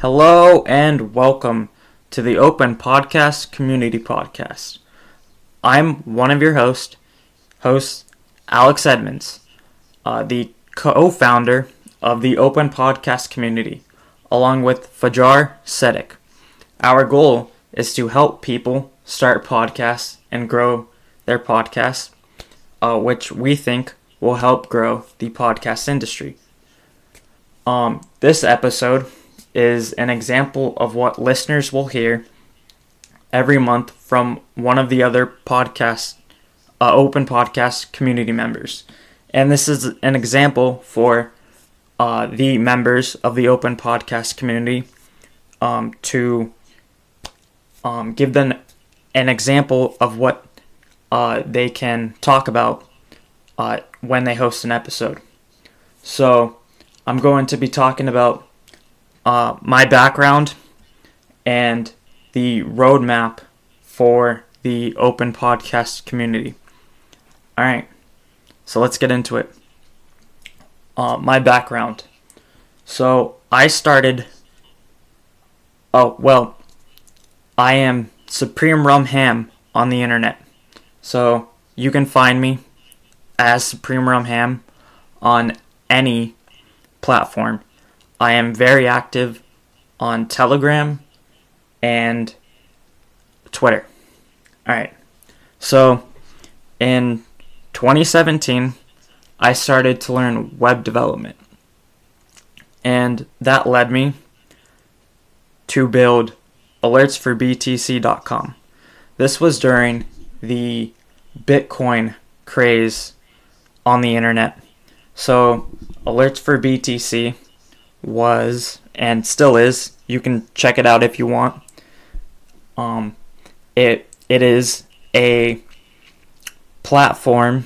Hello and welcome to the Open Podcast Community Podcast. I'm one of your hosts, Alex Edmonds, the co-founder of the Open Podcast Community, along with Fajar Sedek. Our goal is to help people start podcasts and grow their podcasts, which we think will help grow the podcast industry. This episode is an example of what listeners will hear every month from one of the other podcast, Open Podcast Community members. And this is an example for the members of the Open Podcast Community to give them an example of what they can talk about when they host an episode. So I'm going to be talking about my background and the roadmap for the Open Podcast Community. Alright, so let's get into it. My background. So I started... I am SupremeRumHam on the internet. So you can find me as SupremeRumHam on any platform. I am very active on Telegram and Twitter. Alright, so in 2017, I started to learn web development. And that led me to build alertsforbtc.com. This was during the Bitcoin craze on the internet. So Alerts for BTC was, and still is, you can check it out if you want. It is a platform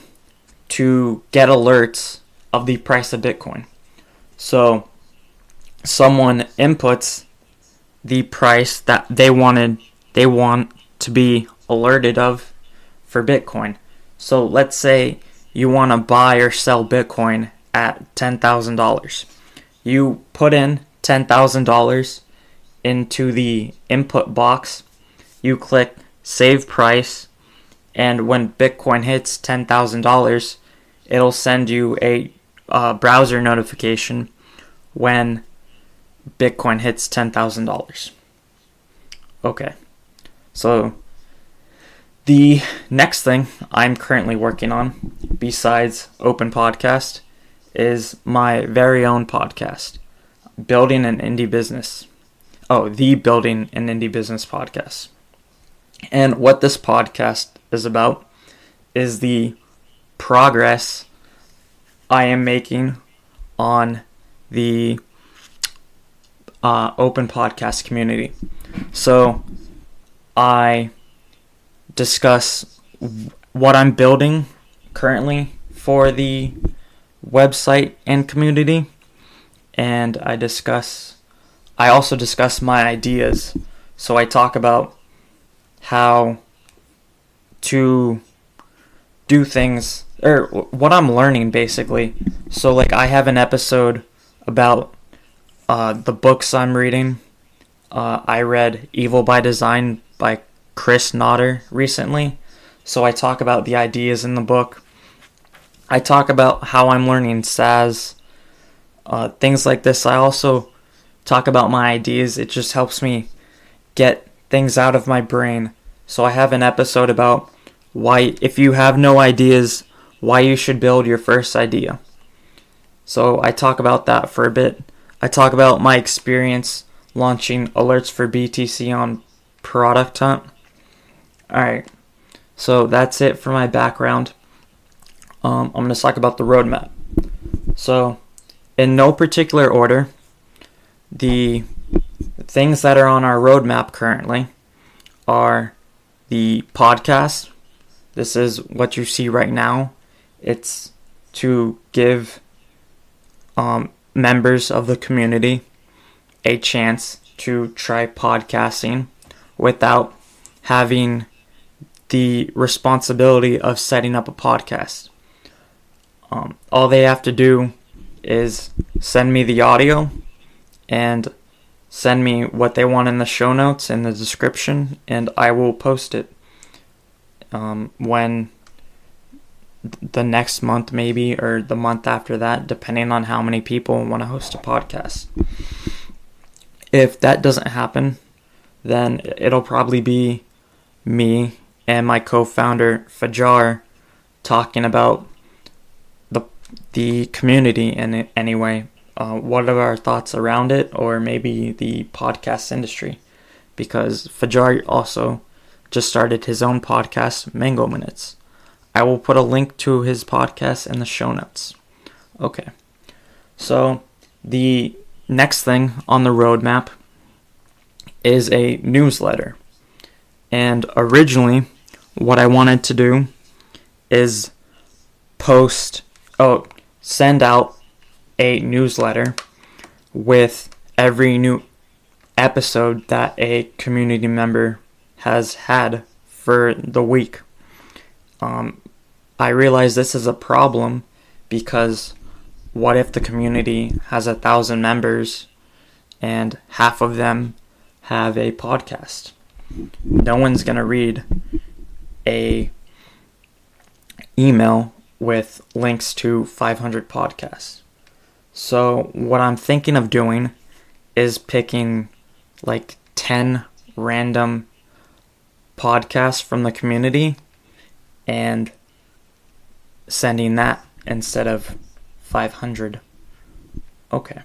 to get alerts of the price of Bitcoin. So someone inputs the price that they want to be alerted of for Bitcoin. So let's say you want to buy or sell Bitcoin at $10,000. You put in $10,000 into the input box, you click save price, and when Bitcoin hits $10,000, it'll send you a browser notification when Bitcoin hits $10,000. Okay, so the next thing I'm currently working on, besides Open Podcast, is my very own podcast, Building an Indie Business. The Building an Indie Business podcast. And what this podcast is about is the progress I am making on the Open Podcast Community. So I discuss what I'm building currently for the website and community, and I also discuss my ideas. So I talk about how to do things, or what I'm learning basically. So like I have an episode about the books I'm reading. I read Evil by Design by Chris Notter recently. So I talk about the ideas in the book. I talk about how I'm learning SAS, things like this. I also talk about my ideas. It just helps me get things out of my brain. So I have an episode about why, if you have no ideas, why you should build your first idea. So I talk about that for a bit. I talk about my experience launching Alerts for BTC on Product Hunt. Alright, so that's it for my background. I'm going to talk about the roadmap. So, in no particular order, the things that are on our roadmap currently are the podcast. This is what you see right now. It's to give members of the community a chance to try podcasting without having the responsibility of setting up a podcast. All they have to do is send me the audio, and send me what they want in the show notes in the description, and I will post it when the next month maybe, or the month after that, depending on how many people want to host a podcast. If that doesn't happen, then it'll probably be me and my co-founder Fajar talking about the community in any way. What are our thoughts around it, or maybe the podcast industry, because Fajar also just started his own podcast, Mango Minutes. I will put a link to his podcast in the show notes. Okay, so the next thing on the roadmap is a newsletter. And originally, what I wanted to do is send out a newsletter with every new episode that a community member has had for the week. I realize this is a problem because what if the community has 1,000 members and half of them have a podcast? No one's going to read a email with links to 500 podcasts. So what I'm thinking of doing is picking like 10 random podcasts from the community and sending that instead of 500. Okay.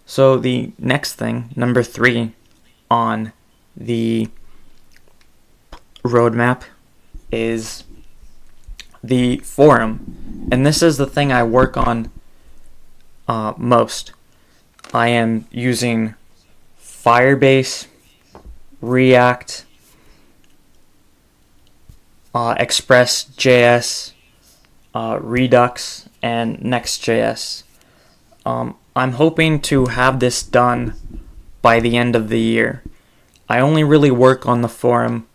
So the next thing, number 3 on the roadmap, is the forum. And this is the thing I work on most. I am using Firebase, React, Express.js, Redux, and Next.js. I'm hoping to have this done by the end of the year. I only really work on the forum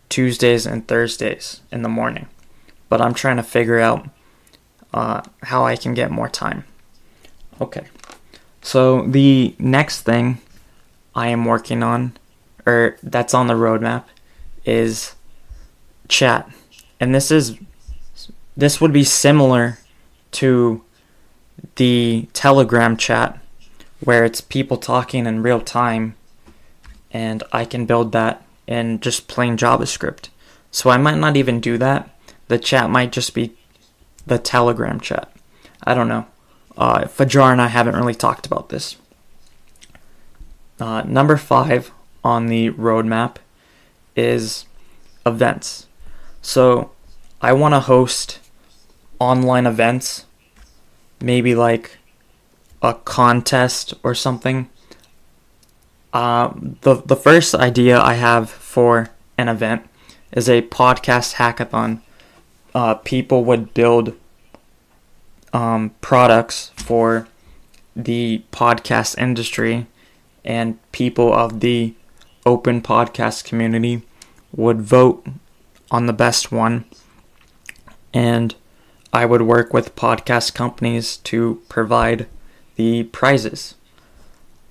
Tuesdays and Thursdays in the morning, but I'm trying to figure out how I can get more time. Okay, so the next thing I am working on, or that's on the roadmap, is chat. And this would be similar to the Telegram chat, where it's people talking in real time, and I can build that in just plain JavaScript. So I might not even do that. The chat might just be the Telegram chat. I don't know. Fajar and I haven't really talked about this. Number 5 on the roadmap is events. So I want to host online events, maybe like a contest or something. The first idea I have for an event is a podcast hackathon. People would build products for the podcast industry, and people of the open podcast community would vote on the best one, and I would work with podcast companies to provide the prizes.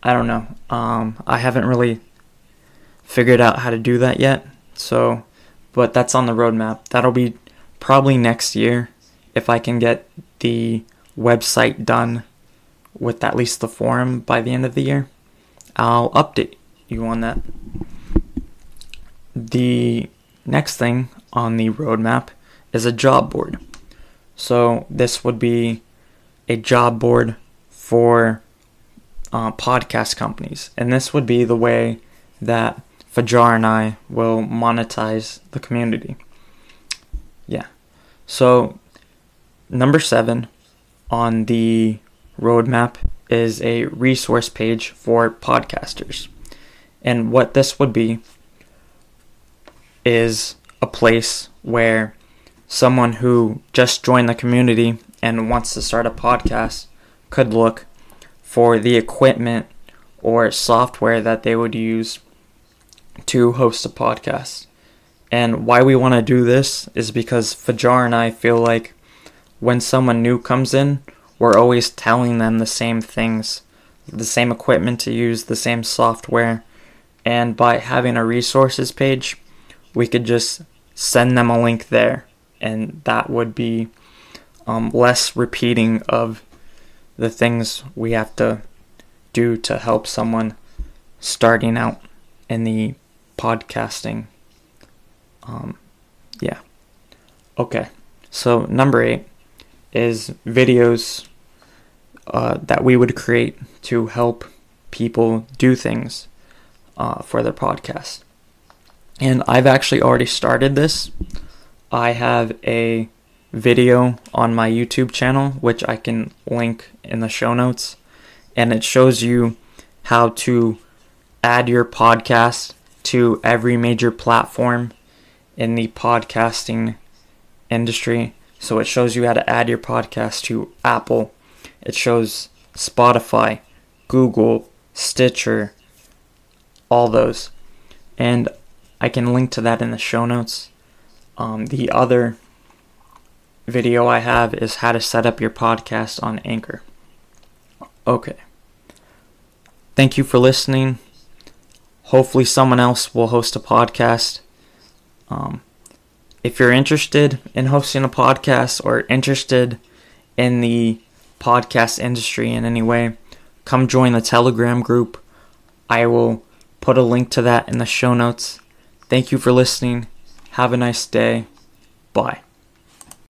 I don't know. I haven't really figured out how to do that yet, but that's on the roadmap. That'll be probably next year if I can get the website done with at least the forum by the end of the year. I'll update you on that. The next thing on the roadmap is a job board. So this would be a job board for podcast companies, and this would be the way that Fajar and I will monetize the community. Yeah. So number 7 on the roadmap is a resource page for podcasters. And what this would be is a place where someone who just joined the community and wants to start a podcast could look for the equipment or software that they would use to host a podcast. And why we want to do this is because Fajar and I feel like when someone new comes in, we're always telling them the same things the same equipment to use, the same software, and by having a resources page, we could just send them a link there, and that would be less repeating of the things we have to do to help someone starting out in the podcasting. Yeah. Okay. So number 8 is videos that we would create to help people do things for their podcast. And I've actually already started this. I have a video on my YouTube channel, which I can link in the show notes, and it shows you how to add your podcast to every major platform in the podcasting industry. So it shows you how to add your podcast to Apple. It shows Spotify, Google, Stitcher, all those. And I can link to that in the show notes. The other video I have is how to set up your podcast on Anchor. Okay. Thank you for listening. Hopefully someone else will host a podcast. If you're interested in hosting a podcast or interested in the podcast industry in any way, come join the Telegram group. I will put a link to that in the show notes. Thank you for listening. Have a nice day. Bye.